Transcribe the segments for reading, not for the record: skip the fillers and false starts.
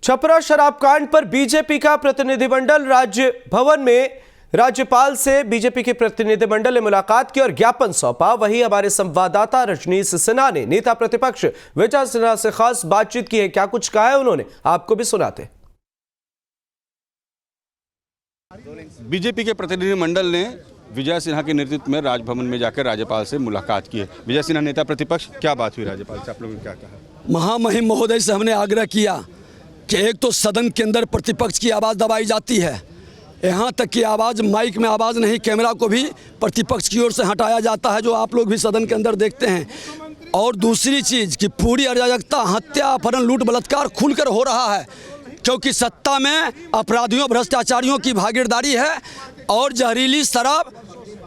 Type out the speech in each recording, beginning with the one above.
छपरा शराब कांड पर बीजेपी का प्रतिनिधिमंडल राज्य भवन में राज्यपाल से बीजेपी के प्रतिनिधिमंडल ने मुलाकात की और ज्ञापन सौंपा। वहीं हमारे संवाददाता रजनीश सिन्हा ने नेता प्रतिपक्ष विजय सिन्हा से खास बातचीत की है। क्या कुछ कहा है उन्होंने, आपको भी सुनाते। बीजेपी के प्रतिनिधिमंडल ने विजय सिन्हा के नेतृत्व में राजभवन में जाकर राज्यपाल से मुलाकात की है। विजय सिन्हा नेता प्रतिपक्ष, क्या बात हुई राज्यपाल से, आप लोगों ने क्या कहा? महामहिम महोदय से हमने आग्रह किया कि एक तो सदन के अंदर प्रतिपक्ष की आवाज़ दबाई जाती है, यहाँ तक कि आवाज़ माइक में आवाज़ नहीं, कैमरा को भी प्रतिपक्ष की ओर से हटाया जाता है, जो आप लोग भी सदन के अंदर देखते हैं। और दूसरी चीज़ कि पूरी अराजकता, हत्या, अपहरण, लूट, बलात्कार खुलकर हो रहा है, क्योंकि सत्ता में अपराधियों, भ्रष्टाचारियों की भागीदारी है और जहरीली शराब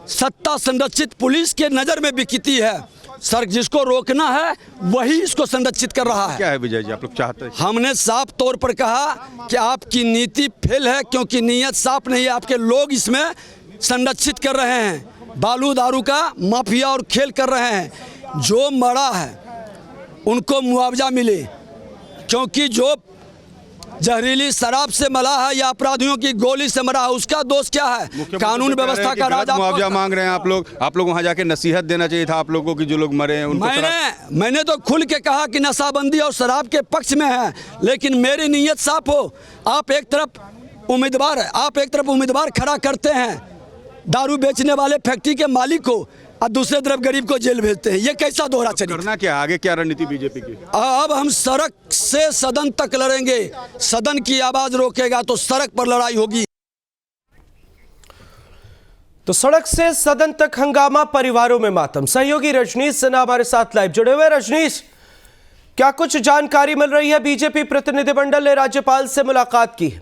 सत्ता संरक्षित पुलिस के नज़र में बिकती है। सर, जिसको रोकना है वही इसको संरक्षित कर रहा है। क्या है विजय जी, आप लोग चाहते हैं? हमने साफ तौर पर कहा कि आपकी नीति फेल है, क्योंकि नीयत साफ नहीं है। आपके लोग इसमें संरक्षित कर रहे हैं, बालू दारू का माफिया और खेल कर रहे हैं। जो मरा है उनको मुआवजा मिले, क्योंकि जो जहरीली शराब से मरा है या अपराधियों की गोली से मरा है, उसका दोष क्या है? कानून व्यवस्था का राज। मुआवजा मांग रहे हैं आप लोग वहां जाके नसीहत देना चाहिए था आप लोगों को कि जो लोग मरे हैं उनको। मैंने तो खुल के कहा कि नशाबंदी और शराब के पक्ष में है, लेकिन मेरी नीयत साफ हो। आप एक तरफ उम्मीदवार खड़ा करते हैं दारू बेचने वाले फैक्ट्री के मालिक को, और दूसरे तरफ गरीब को जेल भेजते हैं। ये कैसा दोहरा चरित्र? करना क्या, आगे क्या रणनीति बीजेपी की? अब हम सड़क से सदन तक लड़ेंगे। सदन की आवाज रोकेगा तो सड़क पर लड़ाई होगी। तो सड़क से सदन तक हंगामा, परिवारों में मातम। सहयोगी रजनीश सिन्हा हमारे साथ लाइव जुड़े हुए। रजनीश, क्या कुछ जानकारी मिल रही है? बीजेपी प्रतिनिधिमंडल ने राज्यपाल से मुलाकात की।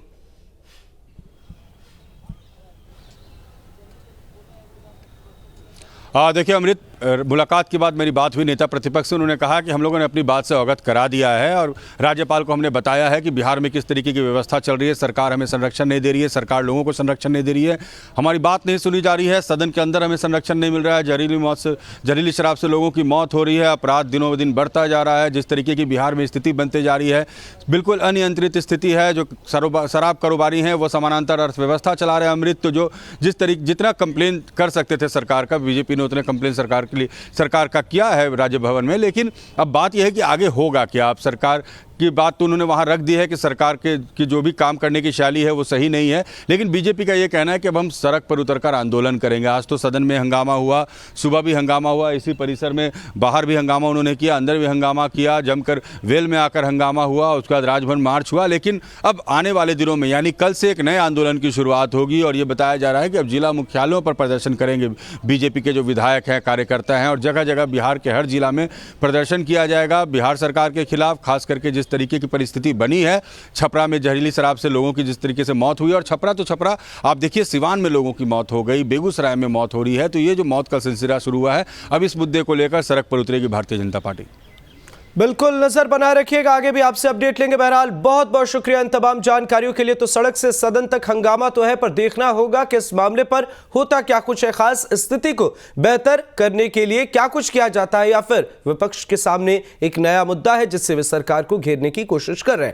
देखिए अमृत, मुलाकात के बाद मेरी बात हुई नेता प्रतिपक्ष से। उन्होंने कहा कि हम लोगों ने अपनी बात से अवगत करा दिया है और राज्यपाल को हमने बताया है कि बिहार में किस तरीके की व्यवस्था चल रही है। सरकार हमें संरक्षण नहीं दे रही है, सरकार लोगों को संरक्षण नहीं दे रही है, हमारी बात नहीं सुनी जा रही है, सदन के अंदर हमें संरक्षण नहीं मिल रहा है, जहरीली शराब से लोगों की मौत हो रही है, अपराध दिनों दिन बढ़ता जा रहा है। जिस तरीके की बिहार में स्थिति बनते जा रही है, बिल्कुल अनियंत्रित स्थिति है। जो शराब कारोबारी हैं वो समानांतर अर्थव्यवस्था चला रहे हैं। अमृत, तो जो जितना कंप्लेन कर सकते थे सरकार का, बीजेपी ने उतने कंप्लेन सरकार का किया है राज्य भवन में। लेकिन अब बात यह है कि आगे होगा क्या। अब सरकार की बात तो उन्होंने वहां रख दी है कि सरकार की जो भी काम करने की शैली है वो सही नहीं है, लेकिन बीजेपी का ये कहना है कि अब हम सड़क पर उतरकर आंदोलन करेंगे। आज तो सदन में हंगामा हुआ, सुबह भी हंगामा हुआ, इसी परिसर में बाहर भी हंगामा उन्होंने किया, अंदर भी हंगामा किया, जमकर वेल में आकर हंगामा हुआ, उसके बाद राजभवन मार्च हुआ। लेकिन अब आने वाले दिनों में यानी कल से एक नए आंदोलन की शुरुआत होगी और ये बताया जा रहा है कि अब जिला मुख्यालयों पर प्रदर्शन करेंगे बीजेपी के जो विधायक हैं, कार्यकर्ता हैं, और जगह जगह बिहार के हर जिला में प्रदर्शन किया जाएगा बिहार सरकार के खिलाफ। खास करके जिस तरीके की परिस्थिति बनी है, छपरा में जहरीली शराब से लोगों की जिस तरीके से मौत हुई, और छपरा आप देखिए, सिवान में लोगों की मौत हो गई, बेगूसराय में मौत हो रही है। तो ये जो मौत का सिलसिला शुरू हुआ है, अब इस मुद्दे को लेकर सड़क पर उतरेगी भारतीय जनता पार्टी। बिल्कुल नजर बनाए रखिएगा, आगे भी आपसे अपडेट लेंगे। बहरहाल बहुत बहुत शुक्रिया इन तमाम जानकारियों के लिए। तो सड़क से सदन तक हंगामा तो है, पर देखना होगा कि इस मामले पर होता क्या कुछ है। खास स्थिति को बेहतर करने के लिए क्या कुछ किया जाता है, या फिर विपक्ष के सामने एक नया मुद्दा है जिससे वे सरकार को घेरने की कोशिश कर रहे हैं।